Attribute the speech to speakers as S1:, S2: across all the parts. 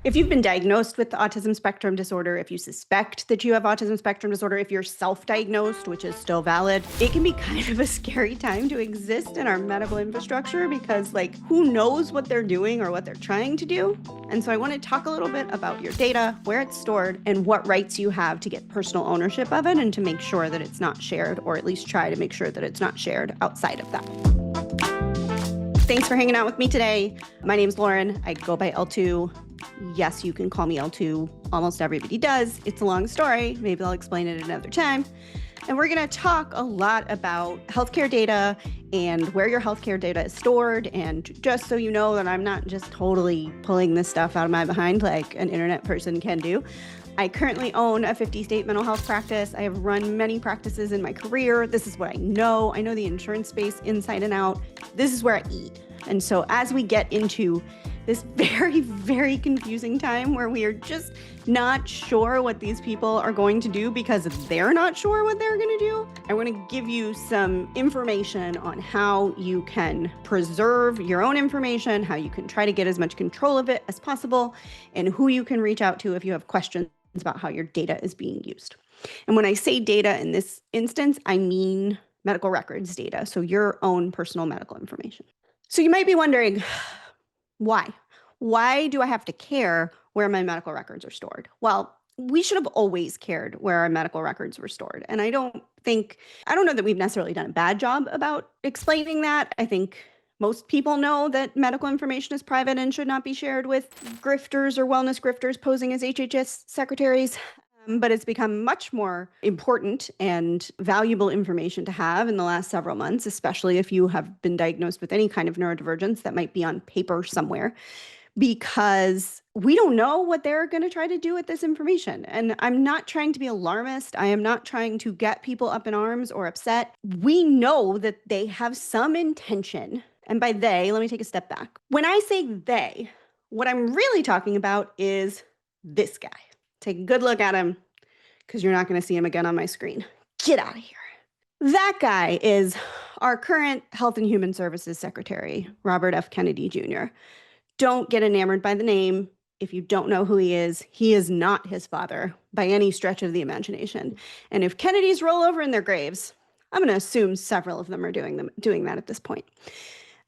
S1: If you've been diagnosed with autism spectrum disorder, if you suspect that you have autism spectrum disorder, if you're self-diagnosed, which is still valid, it can be kind of a scary time to exist in our medical infrastructure because, who knows what they're doing or what they're trying to do? And so I want to talk a little bit about your data, where it's stored, and what rights you have to get personal ownership of it and to make sure that it's not shared, or at least try to make sure that it's not shared outside of that. Thanks for hanging out with me today. My name's Lauren. I go by L2. Yes, you can call me L2. Almost everybody does. It's a long story. Maybe I'll explain it another time. And we're going to talk a lot about healthcare data and where your healthcare data is stored. And just so you know that I'm not just totally pulling this stuff out of my behind like an internet person can do. I currently own a 50-state mental health practice. I have run many practices in my career. This is what I know. I know the insurance space inside and out. This is where I eat. And so as we get into this very, very confusing time where we are just not sure what these people are going to do because they're not sure what they're going to do, I want to give you some information on how you can preserve your own information, how you can try to get as much control of it as possible, and who you can reach out to if you have questions about how your data is being used. And when I say data in this instance, I mean medical records data, so your own personal medical information. So you might be wondering, why? Why do I have to care where my medical records are stored? Well, we should have always cared where our medical records were stored. And I don't know that we've necessarily done a bad job about explaining that. I think most people know that medical information is private and should not be shared with grifters or wellness grifters posing as HHS secretaries. But it's become much more important and valuable information to have in the last several months, especially if you have been diagnosed with any kind of neurodivergence that might be on paper somewhere, because we don't know what they're going to try to do with this information. And I'm not trying to be alarmist. I am not trying to get people up in arms or upset. We know that they have some intention. And by they, let me take a step back. When I say they, what I'm really talking about is this guy. Take a good look at him, because you're not going to see him again on my screen. Get out of here. That guy is our current Health and Human Services Secretary, Robert F. Kennedy Jr. Don't get enamored by the name. If you don't know who he is not his father by any stretch of the imagination. And if Kennedys roll over in their graves, I'm going to assume several of them are doing that at this point.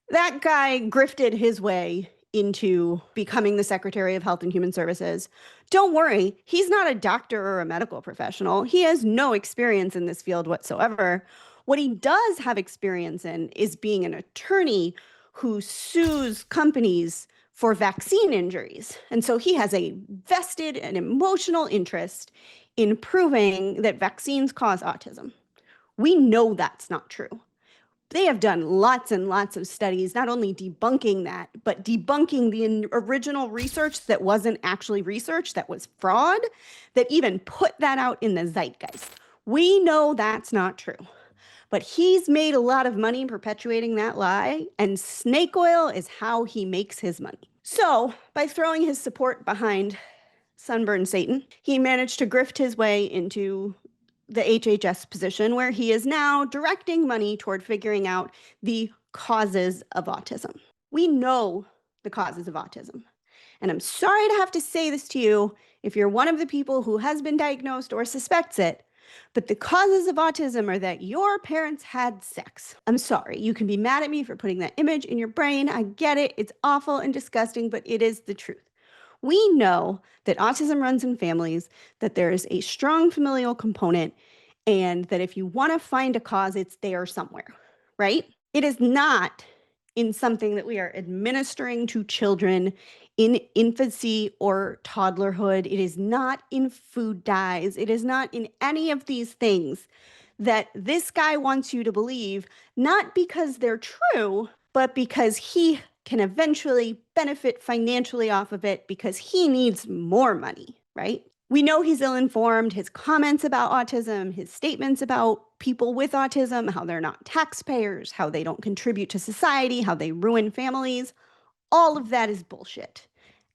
S1: That guy grifted his way into becoming the Secretary of Health and Human Services. Don't worry, he's not a doctor or a medical professional. He has no experience in this field whatsoever. What he does have experience in is being an attorney who sues companies for vaccine injuries. And so he has a vested and emotional interest in proving that vaccines cause autism. We know that's not true. They have done lots and lots of studies, not only debunking that, but debunking the original research that wasn't actually research, that was fraud, that even put that out in the zeitgeist. We know that's not true. But he's made a lot of money perpetuating that lie, and snake oil is how he makes his money. So by throwing his support behind Sunburn Satan, he managed to grift his way into the HHS position, where he is now directing money toward figuring out the causes of autism. We know the causes of autism. And I'm sorry to have to say this to you if you're one of the people who has been diagnosed or suspects it, but the causes of autism are that your parents had sex. I'm sorry. You can be mad at me for putting that image in your brain. I get it. It's awful and disgusting, but it is the truth. We know that autism runs in families, that there is a strong familial component, and that if you want to find a cause, it's there somewhere, right? It is not in something that we are administering to children in infancy or toddlerhood. It is not in food dyes. It is not in any of these things that this guy wants you to believe, not because they're true, but because he can eventually benefit financially off of it because he needs more money, right? We know he's ill-informed. His comments about autism, his statements about people with autism, how they're not taxpayers, how they don't contribute to society, how they ruin families, all of that is bullshit.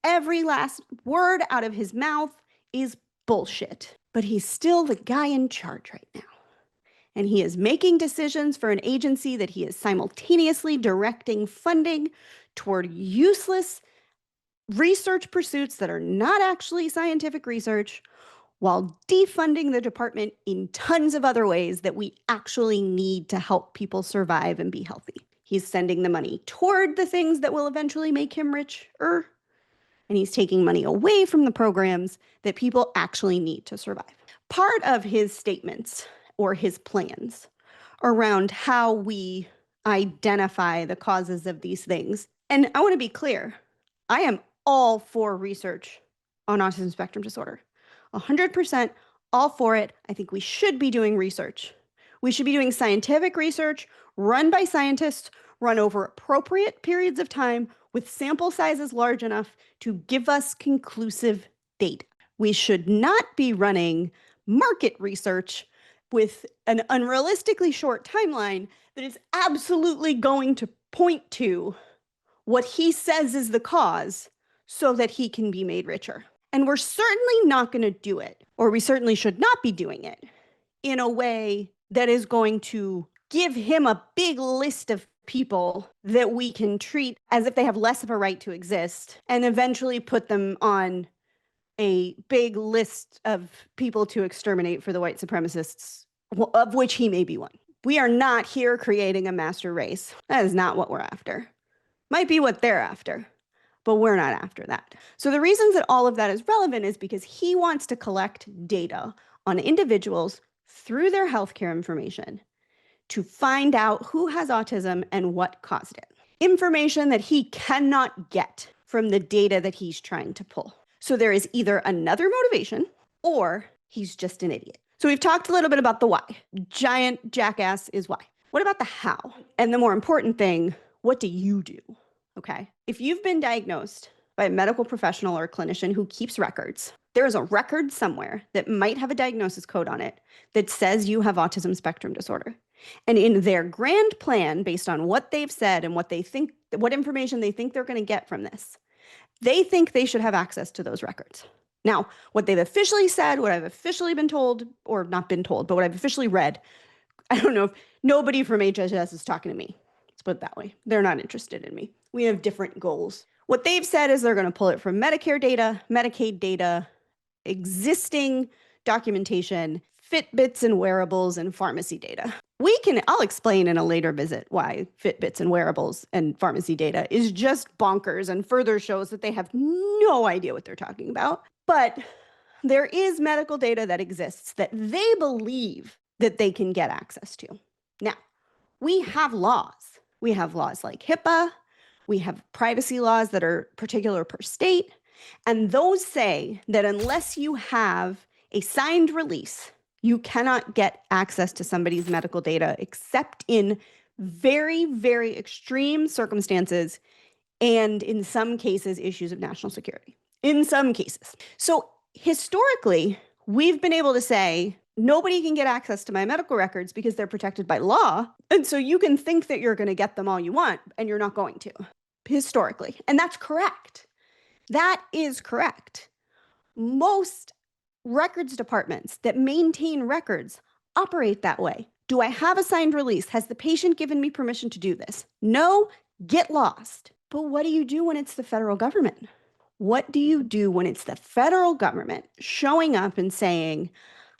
S1: Every last word out of his mouth is bullshit. But he's still the guy in charge right now. And he is making decisions for an agency that he is simultaneously directing funding toward useless research pursuits that are not actually scientific research, while defunding the department in tons of other ways that we actually need to help people survive and be healthy. He's sending the money toward the things that will eventually make him richer, and he's taking money away from the programs that people actually need to survive. Part of his statements or his plans around how we identify the causes of these things, and I want to be clear, I am all for research on autism spectrum disorder. 100% all for it. I think we should be doing research. We should be doing scientific research run by scientists, run over appropriate periods of time with sample sizes large enough to give us conclusive data. We should not be running market research with an unrealistically short timeline that is absolutely going to point to what he says is the cause so that he can be made richer. And we're certainly not going to do it, or we certainly should not be doing it, in a way that is going to give him a big list of people that we can treat as if they have less of a right to exist, and eventually put them on a big list of people to exterminate for the white supremacists, of which he may be one. We are not here creating a master race. That is not what we're after. Might be what they're after, but we're not after that. So the reasons that all of that is relevant is because he wants to collect data on individuals through their healthcare information to find out who has autism and what caused it. Information that he cannot get from the data that he's trying to pull. So there is either another motivation or he's just an idiot. So we've talked a little bit about the why. Giant jackass is why. What about the how? And the more important thing, what do you do? Okay. If you've been diagnosed by a medical professional or a clinician who keeps records, there is a record somewhere that might have a diagnosis code on it that says you have autism spectrum disorder. And in their grand plan, based on what they've said and what they think, what information they think they're going to get from this, they think they should have access to those records. Now, what they've officially said, what I've officially been told, or not been told, but what I've officially read, I don't know if nobody from HHS is talking to me. Let's put it that way. They're not interested in me. We have different goals. What they've said is they're going to pull it from Medicare data, Medicaid data, existing documentation, Fitbits and wearables, and pharmacy data. I'll explain in a later visit why Fitbits and wearables and pharmacy data is just bonkers and further shows that they have no idea what they're talking about. But there is medical data that exists that they believe that they can get access to. Now, we have laws. We have laws like HIPAA. We have privacy laws that are particular per state. And those say that unless you have a signed release, you cannot get access to somebody's medical data except in very, very extreme circumstances and in some cases, issues of national security. In some cases. So historically, we've been able to say, nobody can get access to my medical records because they're protected by law. And so you can think that you're going to get them all you want, and you're not going to, historically. And that's correct. That is correct. Most records departments that maintain records operate that way. Do I have a signed release? Has the patient given me permission to do this? No, get lost. But what do you do when it's the federal government? What do you do when it's the federal government showing up and saying,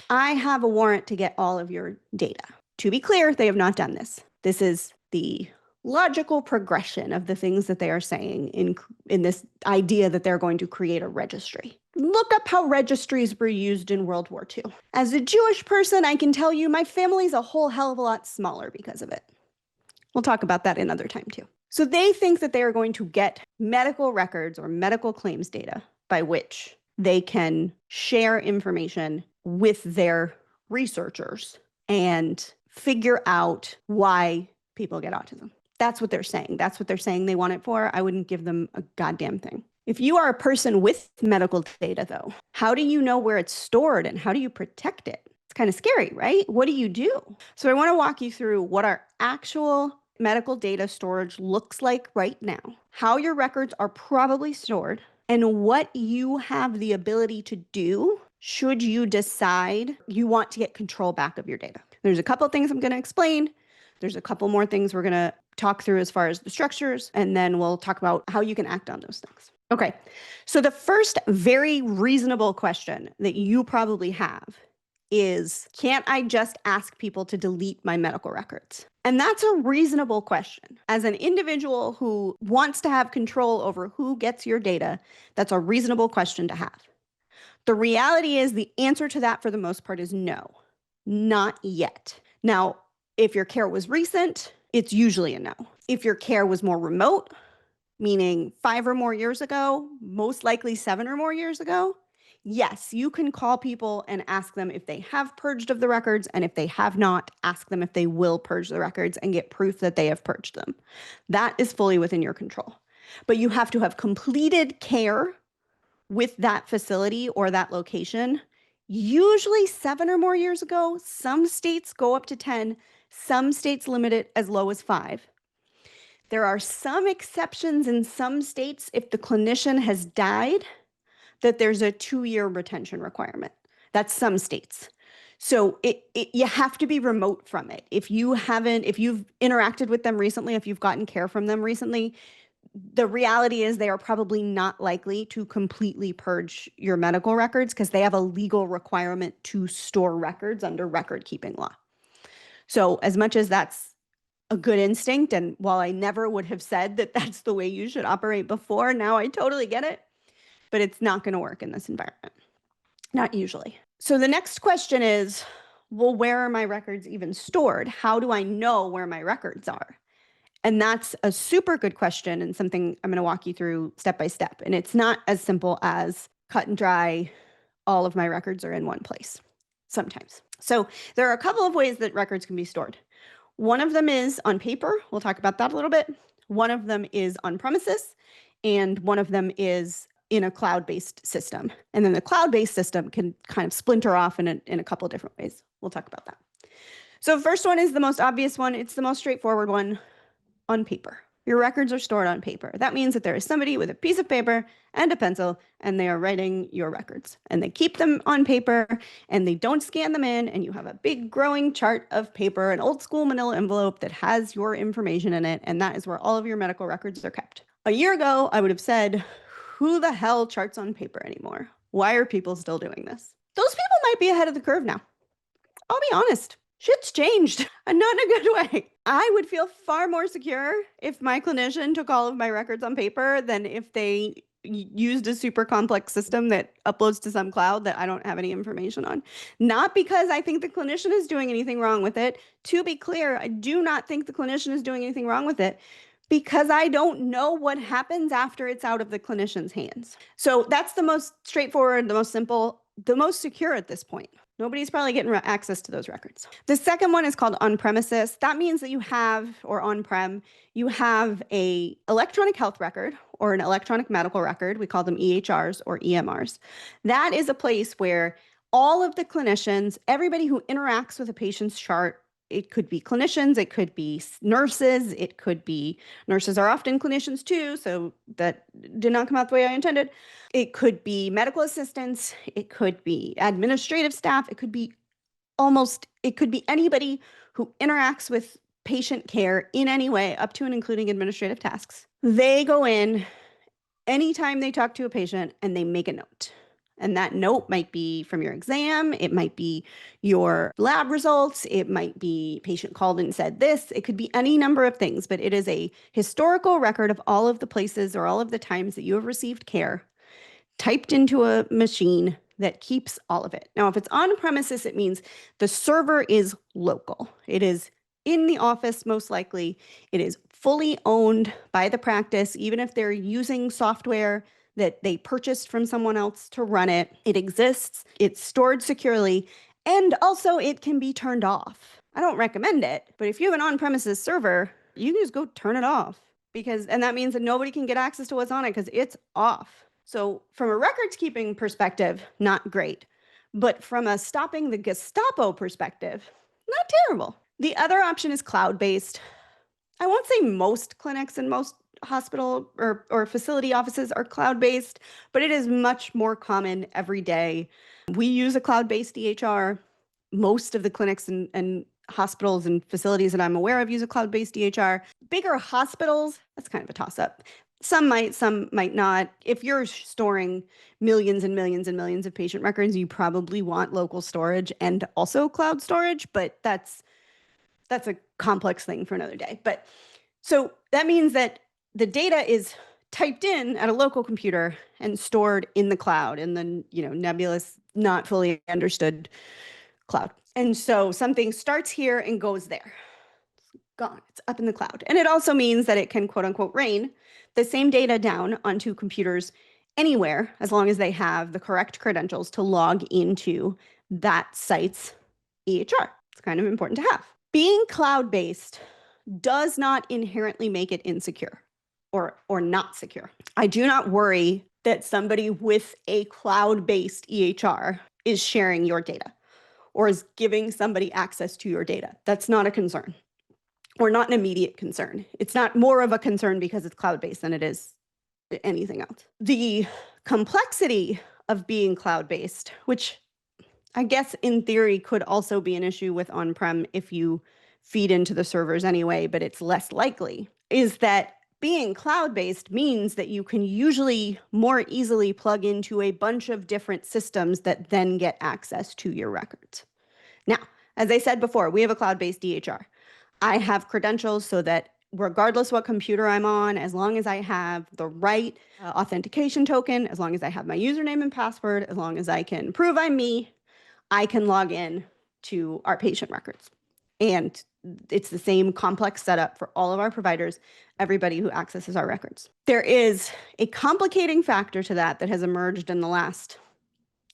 S1: I have a warrant to get all of your data? To be clear, they have not done this. This is the logical progression of the things that they are saying in this idea that they're going to create a registry. Look up how registries were used in World War II. As a Jewish person, I can tell you my family's a whole hell of a lot smaller because of it. We'll talk about that another time too. So they think that they are going to get medical records or medical claims data by which they can share information with their researchers and figure out why people get autism. That's what they're saying. That's what they're saying they want it for. I wouldn't give them a goddamn thing. If you are a person with medical data, though, how do you know where it's stored and how do you protect it? It's kind of scary, right? What do you do? So I want to walk you through what our actual medical data storage looks like right now, how your records are probably stored, and what you have the ability to do should you decide you want to get control back of your data. There's a couple of things I'm going to explain. There's a couple more things we're going to talk through as far as the structures, and then we'll talk about how you can act on those things. Okay. So the first very reasonable question that you probably have is, can't I just ask people to delete my medical records? And that's a reasonable question. As an individual who wants to have control over who gets your data, that's a reasonable question to have. The reality is the answer to that for the most part is no, not yet. Now, if your care was recent, it's usually a no. If your care was more remote, meaning 5 or more years ago, most likely 7 or more years ago, yes, you can call people and ask them if they have purged of the records, and if they have not, ask them if they will purge the records and get proof that they have purged them. That is fully within your control. But you have to have completed care with that facility or that location, usually 7 or more years ago. Some states go up to 10, some states limit it as low as 5. There are some exceptions in some states if the clinician has died, that there's a 2-year retention requirement. That's some states. So you have to be remote from it. If you've interacted with them recently, if you've gotten care from them recently, the reality is they are probably not likely to completely purge your medical records because they have a legal requirement to store records under record keeping law. So as much as that's a good instinct, and while I never would have said that that's the way you should operate before, now I totally get it, but it's not going to work in this environment. Not usually. So the next question is, well, where are my records even stored? How do I know where my records are? And that's a super good question, and something I'm going to walk you through step by step. And it's not as simple as cut and dry, all of my records are in one place sometimes. So there are a couple of ways that records can be stored. One of them is on paper. We'll talk about that a little bit. One of them is on premises, and one of them is in a cloud-based system. And then the cloud-based system can kind of splinter off in a couple of different ways. We'll talk about that. So the first one is the most obvious one. It's the most straightforward one. On paper. Your records are stored on paper. That means that there is somebody with a piece of paper and a pencil, and they are writing your records. And they keep them on paper, and they don't scan them in, and you have a big growing chart of paper, an old school manila envelope that has your information in it, and that is where all of your medical records are kept. A year ago, I would have said, who the hell charts on paper anymore? Why are people still doing this? Those people might be ahead of the curve now. I'll be honest. Shit's changed, and not in a good way. I would feel far more secure if my clinician took all of my records on paper than if they used a super complex system that uploads to some cloud that I don't have any information on. Not because I think the clinician is doing anything wrong with it. To be clear, I do not think the clinician is doing anything wrong with it, because I don't know what happens after it's out of the clinician's hands. So that's the most straightforward, the most simple, the most secure at this point. Nobody's probably getting access to those records. The second one is called on-premises. That means that you have, or on-prem, you have a electronic health record or an electronic medical record. We call them EHRs or EMRs. That is a place where all of the clinicians, everybody who interacts with a patient's chart, it could be clinicians, it could be nurses, it could be, nurses are often clinicians too, so that did not come out the way I intended. It could be medical assistants, it could be administrative staff, it could be anybody who interacts with patient care in any way, up to and including administrative tasks. They go in anytime they talk to a patient and they make a note. And that note might be from your exam, it might be your lab results, it might be patient called and said this, it could be any number of things, but it is a historical record of all of the places or all of the times that you have received care, typed into a machine that keeps all of it. Now, if it's on premises, it means the server is local. It is in the office, most likely. It is fully owned by the practice, even if they're using software that they purchased from someone else to run it. It exists, it's stored securely, and also it can be turned off. I don't recommend it, but if you have an on-premises server, you can just go turn it off, and that means that nobody can get access to what's on it because it's off. So from a records keeping perspective, not great. But from a stopping the Gestapo perspective, not terrible. The other option is cloud-based. I won't say most clinics and most hospital or facility offices are cloud-based, but it is much more common every day. We use a cloud-based EHR. Most of the clinics and hospitals and facilities that I'm aware of use a cloud-based EHR. Bigger hospitals, that's kind of a toss-up. Some might not. If you're storing millions and millions and millions of patient records, you probably want local storage and also cloud storage, but that's a complex thing for another day. But so that means that the data is typed in at a local computer and stored in the cloud, in the nebulous, not fully understood cloud. And so something starts here and goes there. It's gone. It's up in the cloud. And it also means that it can, quote unquote, rain the same data down onto computers anywhere, as long as they have the correct credentials to log into that site's EHR. It's kind of important to have. Being cloud-based does not inherently make it insecure or not secure. I do not worry that somebody with a cloud-based EHR is sharing your data or is giving somebody access to your data. That's not a concern, or not an immediate concern. It's not more of a concern because it's cloud-based than it is anything else. The complexity of being cloud-based, which I guess in theory could also be an issue with on-prem if you feed into the servers anyway, but it's less likely, is that being cloud-based means that you can usually more easily plug into a bunch of different systems that then get access to your records. Now, as I said before, we have a cloud-based EHR. I have credentials so that regardless what computer I'm on, as long as I have the right authentication token, as long as I have my username and password, as long as I can prove I'm me, I can log in to our patient records. And it's the same complex setup for all of our providers, everybody who accesses our records. There is a complicating factor to that has emerged in the last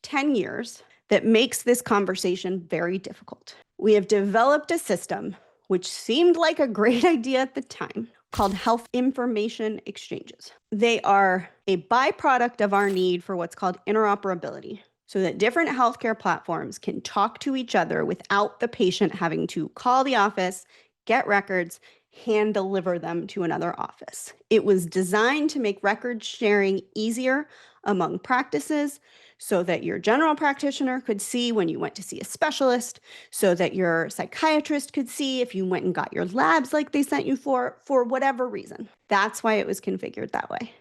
S1: 10 years that makes this conversation very difficult. We have developed a system which seemed like a great idea at the time, called health information exchanges. They are a byproduct of our need for what's called interoperability, so that different healthcare platforms can talk to each other without the patient having to call the office, get records, hand deliver them to another office. It was designed to make record sharing easier among practices, so that your general practitioner could see when you went to see a specialist, so that your psychiatrist could see if you went and got your labs like they sent you for whatever reason. That's why it was configured that way.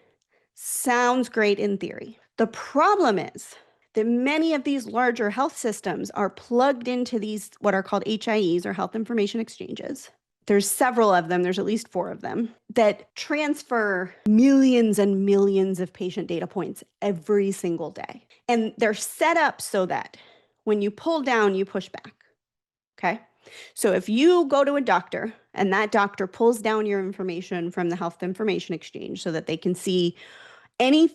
S1: Sounds great in theory. The problem is that many of these larger health systems are plugged into these what are called HIEs, or health information exchanges. There's several of them, there's at least 4 of them, that transfer millions and millions of patient data points every single day. And they're set up so that when you pull down, you push back, okay? So if you go to a doctor and that doctor pulls down your information from the health information exchange so that they can see any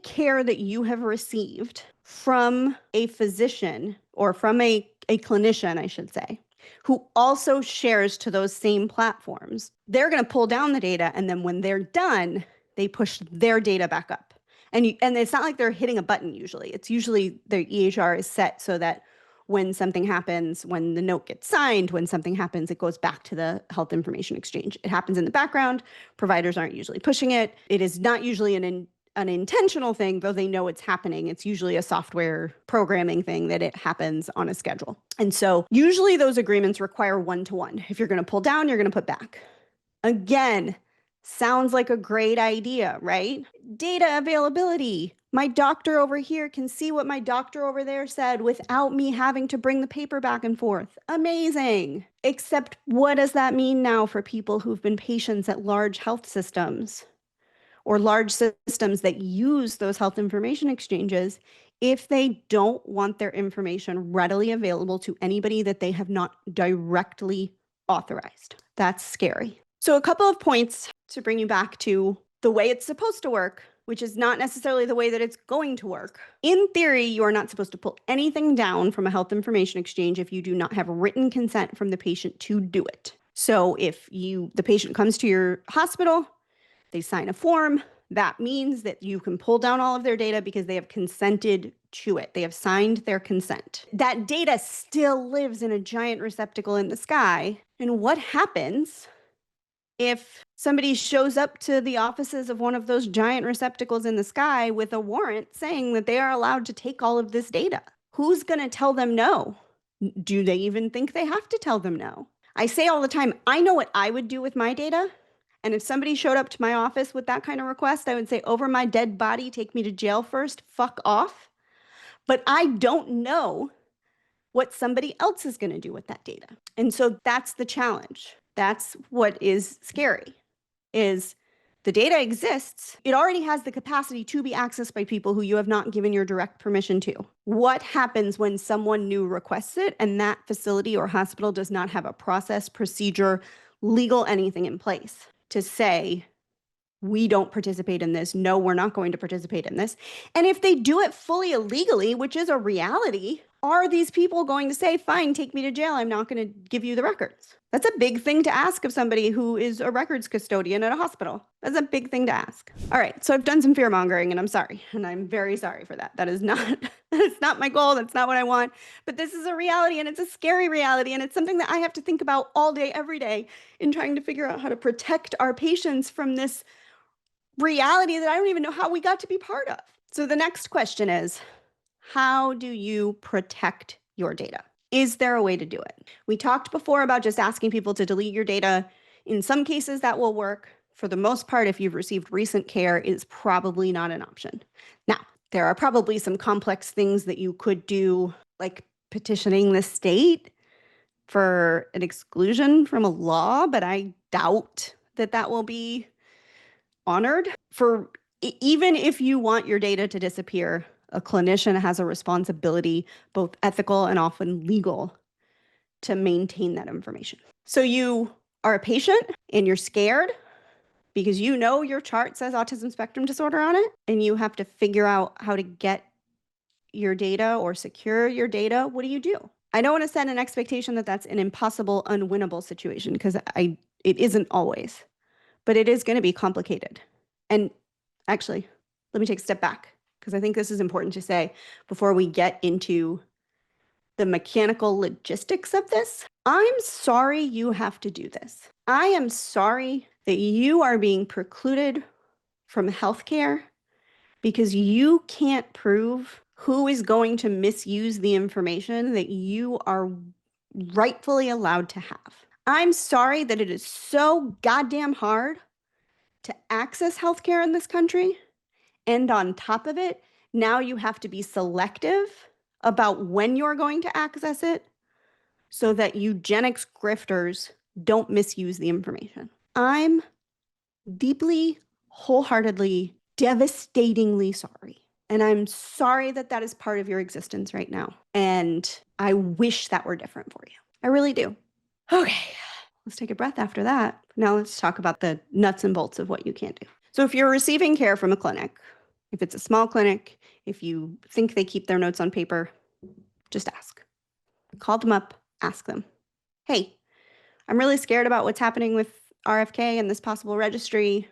S1: care that you have received from a physician, or from a clinician, I should say, who also shares to those same platforms, they're going to pull down the data, and then when they're done, they push their data back up. And it's not like they're hitting a button usually. It's usually their EHR is set so that when something happens, when the note gets signed, when something happens, it goes back to the health information exchange. It happens in the background. Providers aren't usually pushing it. It is not usually an intentional thing, though they know it's happening. It's usually a software programming thing that it happens on a schedule. And so usually those agreements require one-to-one. If you're going to pull down, you're going to put back. Again, sounds like a great idea, right? Data availability. My doctor over here can see what my doctor over there said without me having to bring the paper back and forth. Amazing. Except what does that mean now for people who've been patients at large health systems, or large systems that use those health information exchanges, if they don't want their information readily available to anybody that they have not directly authorized? That's scary. So a couple of points to bring you back to the way it's supposed to work, which is not necessarily the way that it's going to work. In theory, you are not supposed to pull anything down from a health information exchange if you do not have written consent from the patient to do it. So if the patient comes to your hospital, they sign a form, that means that you can pull down all of their data because they have consented to it. They have signed their consent. That data still lives in a giant receptacle in the sky. And what happens if somebody shows up to the offices of one of those giant receptacles in the sky with a warrant saying that they are allowed to take all of this data? Who's going to tell them no? Do they even think they have to tell them no? I say all the time, I know what I would do with my data. And if somebody showed up to my office with that kind of request, I would say, over my dead body, take me to jail first, fuck off. But I don't know what somebody else is going to do with that data. And so that's the challenge. That's what is scary, is the data exists. It already has the capacity to be accessed by people who you have not given your direct permission to. What happens when someone new requests it and that facility or hospital does not have a process, procedure, legal anything in place to say, we don't participate in this. No, we're not going to participate in this. And if they do it fully illegally, which is a reality, are these people going to say, fine, take me to jail, I'm not going to give you the records? That's a big thing to ask of somebody who is a records custodian at a hospital. That's a big thing to ask. All right, so I've done some fear mongering and I'm sorry. And I'm very sorry for that. That is not, that's not my goal. That's not what I want. But this is a reality and it's a scary reality. And it's something that I have to think about all day, every day in trying to figure out how to protect our patients from this reality that I don't even know how we got to be part of. So the next question is, how do you protect your data? Is there a way to do it? We talked before about just asking people to delete your data. In some cases that will work. For the most part, if you've received recent care, it's probably not an option. Now, there are probably some complex things that you could do, like petitioning the state for an exclusion from a law, but I doubt that that will be honored. For even if you want your data to disappear, a clinician has a responsibility, both ethical and often legal, to maintain that information. So you are a patient and you're scared because you know your chart says autism spectrum disorder on it, and you have to figure out how to get your data or secure your data. What do? I don't want to set an expectation that that's an impossible, unwinnable situation, because it isn't always. But it is going to be complicated. And actually, let me take a step back, because I think this is important to say before we get into the mechanical logistics of this. I'm sorry you have to do this. I am sorry that you are being precluded from healthcare because you can't prove who is going to misuse the information that you are rightfully allowed to have. I'm sorry that it is so goddamn hard to access healthcare in this country. And on top of it, now you have to be selective about when you're going to access it so that eugenics grifters don't misuse the information. I'm deeply, wholeheartedly, devastatingly sorry. And I'm sorry that that is part of your existence right now. And I wish that were different for you. I really do. Okay, let's take a breath after that. Now let's talk about the nuts and bolts of what you can't do. So if you're receiving care from a clinic, if it's a small clinic, if you think they keep their notes on paper, just ask. Call them up, ask them, hey, I'm really scared about what's happening with RFK and this possible registry.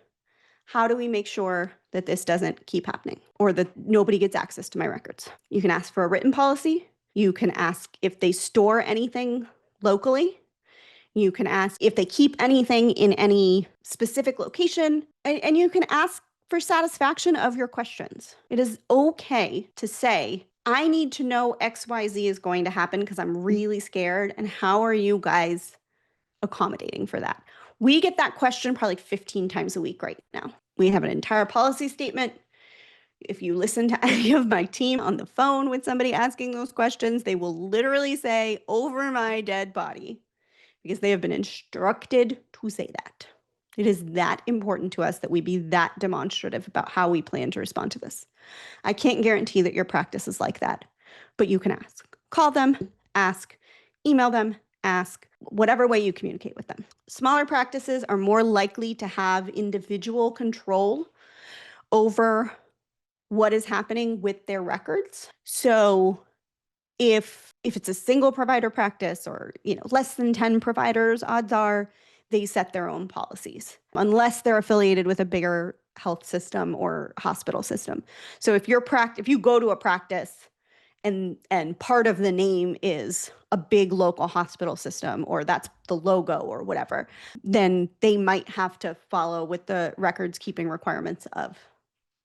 S1: How do we make sure that this doesn't keep happening or that nobody gets access to my records? You can ask for a written policy. You can ask if they store anything locally. You can ask if they keep anything in any specific location, and you can ask for satisfaction of your questions. It is okay to say, I need to know XYZ is going to happen because I'm really scared, and how are you guys accommodating for that? We get that question probably 15 times a week right now. We have an entire policy statement. If you listen to any of my team on the phone with somebody asking those questions, they will literally say, over my dead body, because they have been instructed to say that. It is that important to us that we be that demonstrative about how we plan to respond to this. I can't guarantee that your practice is like that, but you can ask. Call them, ask, email them, ask, whatever way you communicate with them. Smaller practices are more likely to have individual control over what is happening with their records. So if it's a single provider practice or less than 10 providers, odds are they set their own policies, unless they're affiliated with a bigger health system or hospital system. So if you go to a practice and part of the name is a big local hospital system, or that's the logo or whatever, then they might have to follow with the records keeping requirements of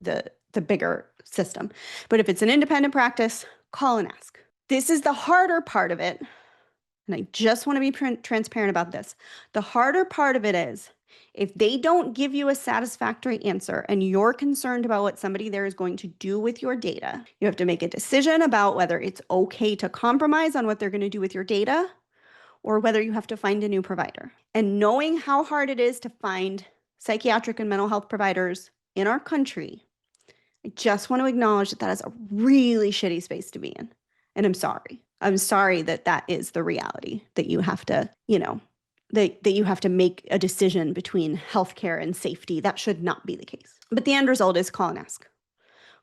S1: the bigger system. But if it's an independent practice, call and ask. This is the harder part of it. And I just want to be transparent about this. The harder part of it is If they don't give you a satisfactory answer and you're concerned about what somebody there is going to do with your data, you have to make a decision about whether it's okay to compromise on what they're going to do with your data or whether you have to find a new provider. And knowing how hard it is to find psychiatric and mental health providers in our country, I just want to acknowledge that that is a really shitty space to be in. And I'm sorry. I'm sorry that that is the reality, that you have to, that you have to make a decision between healthcare and safety. That should not be the case. But the end result is call and ask.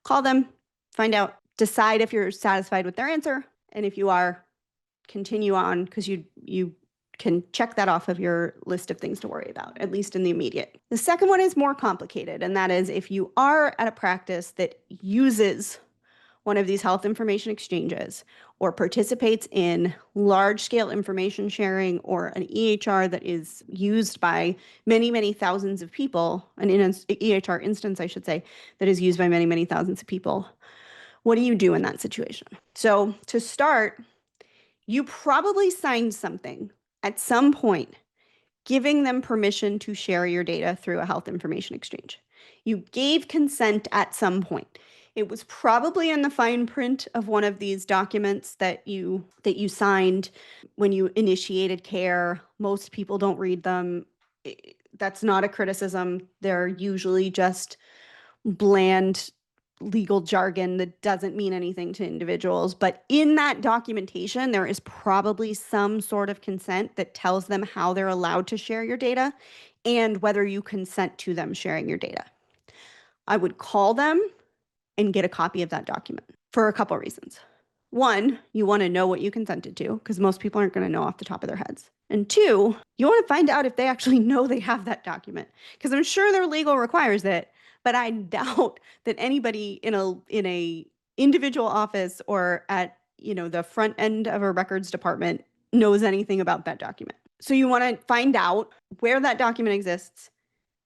S1: Call them, find out, decide if you're satisfied with their answer. And if you are, continue on, because you can check that off of your list of things to worry about, at least in the immediate. The second one is more complicated, and that is if you are at a practice that uses one of these health information exchanges or participates in large-scale information sharing or an EHR that is used by many, many thousands of people, an EHR instance, I should say, that is used by many, many thousands of people, what do you do in that situation? So to start, you probably signed something at some point giving them permission to share your data through a health information exchange. You gave consent at some point. It was probably in the fine print of one of these documents that you signed when you initiated care. Most people don't read them. That's not a criticism. They're usually just bland legal jargon that doesn't mean anything to individuals. But in that documentation, there is probably some sort of consent that tells them how they're allowed to share your data and whether you consent to them sharing your data. I would call them and get a copy of that document for a couple of reasons. One, you want to know what you consented to, because most people aren't going to know off the top of their heads. And two, you want to find out if they actually know they have that document, because I'm sure their legal requires it, but I doubt that anybody in a individual office or at the front end of a records department knows anything about that document. So you want to find out where that document exists,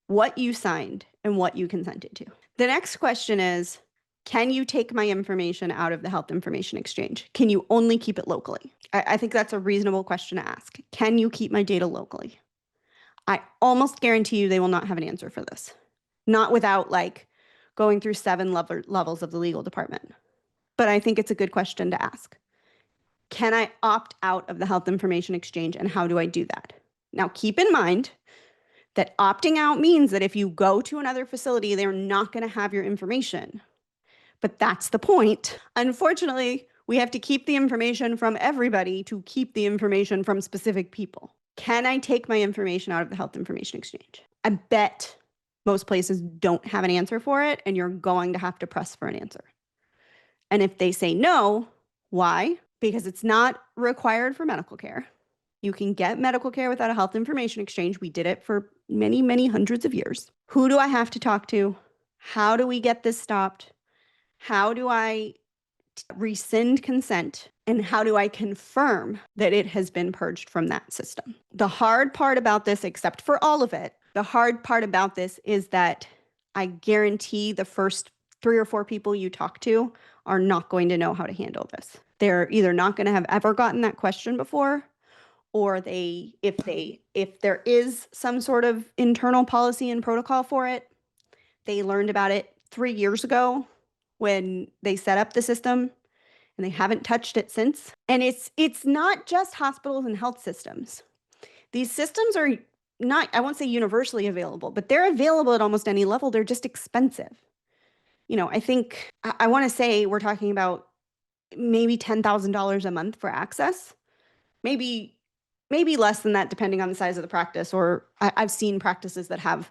S1: what you signed, and what you consented to. The next question is, can you take my information out of the health information exchange? Can you only keep it locally? I think that's a reasonable question to ask. Can you keep my data locally? I almost guarantee you they will not have an answer for this. Not without going through 7 levels of the legal department. But I think it's a good question to ask. Can I opt out of the health information exchange, and how do I do that? Now, keep in mind that opting out means that if you go to another facility, they're not going to have your information. But that's the point. Unfortunately, we have to keep the information from everybody to keep the information from specific people. Can I take my information out of the health information exchange? I bet most places don't have an answer for it, and you're going to have to press for an answer. And if they say no, why? Because it's not required for medical care. You can get medical care without a health information exchange. We did it for many, many hundreds of years. Who do I have to talk to? How do we get this stopped? How do I rescind consent? And how do I confirm that it has been purged from that system? The hard part about this, except for all of it, the hard part about this is that I guarantee the first 3 or 4 people you talk to are not going to know how to handle this. They're either not going to have ever gotten that question before, or if there is some sort of internal policy and protocol for it, they learned about it 3 years ago when they set up the system, and they haven't touched it since. And it's not just hospitals and health systems. These systems are not, I won't say universally available, but they're available at almost any level. They're just expensive. I think, I want to say we're talking about maybe $10,000 a month for access. Maybe less than that, depending on the size of the practice. Or I've seen practices that have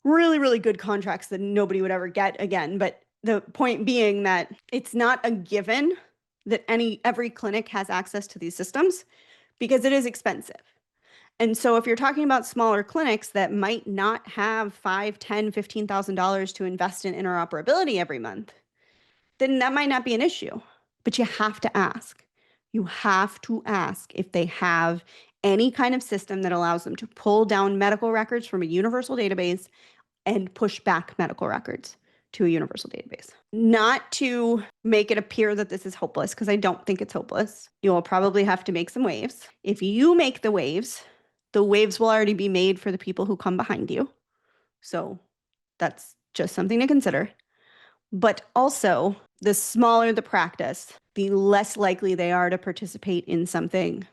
S1: really, really good contracts that nobody would ever get again. But the point being that it's not a given that every clinic has access to these systems, because it is expensive. And so if you're talking about smaller clinics that might not have $5,000, $10,000, $15,000 to invest in interoperability every month, then that might not be an issue. But you have to ask. You have to ask if they have any kind of system that allows them to pull down medical records from a universal database and push back medical records to a universal database. Not to make it appear that this is hopeless, because I don't think it's hopeless. You'll probably have to make some waves. If you make the waves, The waves will already be made for the people who come behind you. So that's just something to consider. But also, the smaller the practice, the less likely they are to participate in something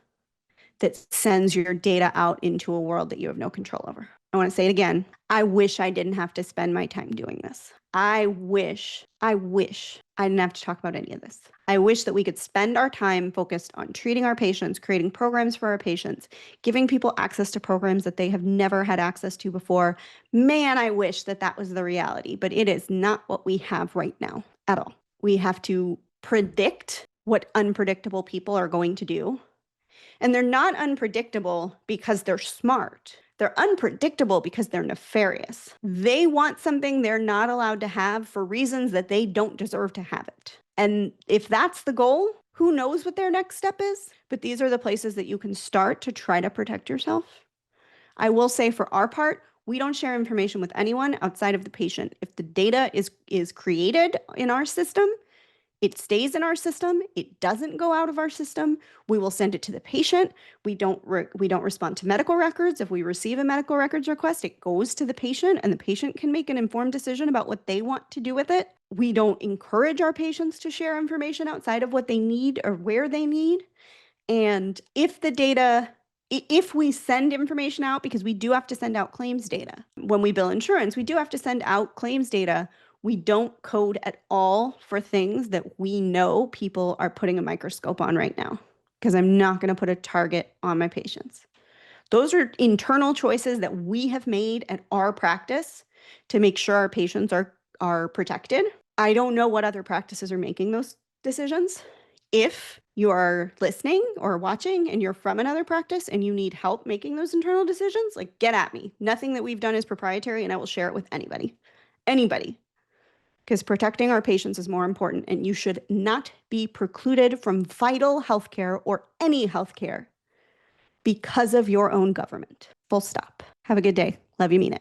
S1: that sends your data out into a world that you have no control over. I want to say it again. I wish I didn't have to spend my time doing this. I wish I didn't have to talk about any of this. I wish that we could spend our time focused on treating our patients, creating programs for our patients, giving people access to programs that they have never had access to before. Man, I wish that that was the reality, but it is not what we have right now at all. We have to predict what unpredictable people are going to do. And they're not unpredictable because they're smart. They're unpredictable because they're nefarious. They want something they're not allowed to have for reasons that they don't deserve to have it. And if that's the goal, who knows what their next step is? But these are the places that you can start to try to protect yourself. I will say for our part, we don't share information with anyone outside of the patient. If the data is created in our system, it stays in our system. It doesn't go out of our system. We will send it to the patient. We don't respond to medical records. If we receive a medical records request, it goes to the patient and the patient can make an informed decision about what they want to do with it. We don't encourage our patients to share information outside of what they need or where they need. And if we send information out, because we do have to send out claims data. When we bill insurance, we do have to send out claims data. We don't code at all for things that we know people are putting a microscope on right now, because I'm not going to put a target on my patients. Those are internal choices that we have made at our practice to make sure our patients are protected. I don't know what other practices are making those decisions. If you are listening or watching and you're from another practice and you need help making those internal decisions, like, get at me. Nothing that we've done is proprietary, and I will share it with anybody. Because protecting our patients is more important, and you should not be precluded from vital healthcare or any healthcare because of your own government. Full stop. Have a good day. Love you, mean it.